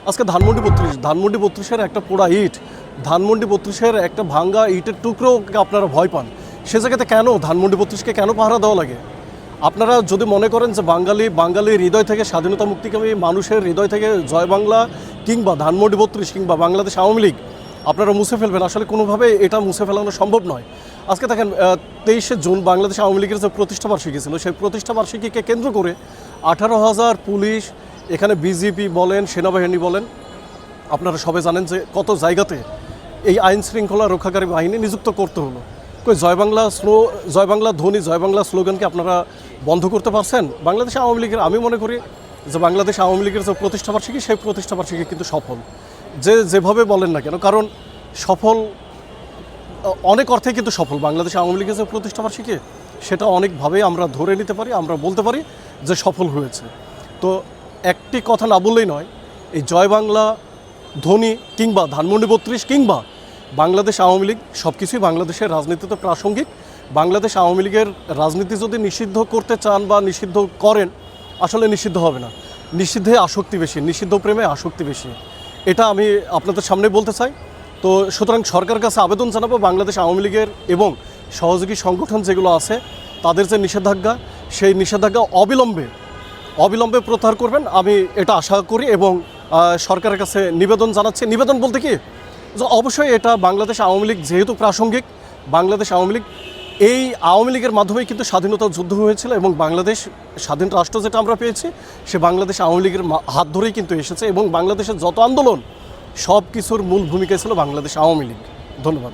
আজকে ধানমন্ডি 32-এর একটা পোড়া ইট, ধানমন্ডি 32-এর একটা ভাঙ্গা ইটের টুকরোকে আপনারা ভয় পান। সে জায়গাতে কেন ধানমন্ডি 32-কে কেন পাহারা দেওয়া লাগে? আপনারা যদি মনে করেন যে বাঙালির হৃদয় থেকে, স্বাধীনতা মুক্তিকামী মানুষের হৃদয় থেকে জয় বাংলা কিংবা ধানমন্ডি 32 কিংবা বাংলাদেশ আওয়ামী লীগ আপনারা মুছে ফেলবেন, আসলে কোনোভাবে এটা মুছে ফেলানো সম্ভব নয়। আজকে দেখেন 23শে জুন বাংলাদেশ আওয়ামী লীগের যে প্রতিষ্ঠাবার্ষিকী ছিল, সেই প্রতিষ্ঠাবার্ষিকীকে কেন্দ্র করে 18,000 পুলিশ, এখানে বিজেপি বলেন, সেনাবাহিনী বলেন, আপনারা সবাই জানেন যে কত জায়গাতে এই আইন শৃঙ্খলা রক্ষাকারী বাহিনী নিযুক্ত করতে হলো। জয় বাংলা ধ্বনি, জয় বাংলা স্লোগানকে আপনারা বন্ধ করতে পারছেন? বাংলাদেশ আওয়ামী লীগের, আমি মনে করি যে বাংলাদেশ আওয়ামী লীগের যে প্রতিষ্ঠাবার্ষিকী, সেই প্রতিষ্ঠাবার্ষিকী কিন্তু সফল, যেভাবে বলেন না কেন। কারণ সফল অনেক অর্থে কিন্তু সফল বাংলাদেশ আওয়ামী লীগের যে প্রতিষ্ঠাবার্ষিকী, সেটা অনেকভাবেই আমরা ধরে নিতে পারি, আমরা বলতে পারি যে সফল হয়েছে। তো একটি কথা না বললেই নয়, এই জয় বাংলা ধ্বনি কিংবা ধানমন্ডি 32 কিংবা বাংলাদেশ আওয়ামী লীগ সব কিছুই বাংলাদেশের রাজনীতিতে প্রাসঙ্গিক। বাংলাদেশ আওয়ামী লীগের রাজনীতি যদি নিষিদ্ধ করতে চান বা নিষিদ্ধ করেন, আসলে নিষিদ্ধ হবে না। নিষিদ্ধে আসক্তি বেশি, নিষিদ্ধ প্রেমে আসক্তি বেশি, এটা আমি আপনাদের সামনে বলতে চাই। তো সুতরাং সরকারের কাছে আবেদন জানাবো, বাংলাদেশ আওয়ামী লীগের এবং সহযোগী সংগঠন যেগুলো আছে তাদের যে নিষেধাজ্ঞা, সেই নিষেধাজ্ঞা অবিলম্বে প্রত্যাহার করবেন, আমি এটা আশা করি। এবং সরকারের কাছে নিবেদন জানাচ্ছি। নিবেদন বলতে কি, যে অবশ্যই এটা বাংলাদেশ আওয়ামী লীগ যেহেতু প্রাসঙ্গিক, বাংলাদেশ আওয়ামী লীগ, এই আওয়ামী লীগের মাধ্যমেই কিন্তু স্বাধীনতা যুদ্ধ হয়েছিল এবং বাংলাদেশ স্বাধীন রাষ্ট্র যেটা আমরা পেয়েছি, সে বাংলাদেশ আওয়ামী লীগের হাত ধরেই কিন্তু এসেছে। এবং বাংলাদেশের যত আন্দোলন, সব কিছুর মূল ভূমিকা ছিল বাংলাদেশ আওয়ামী লীগ। ধন্যবাদ।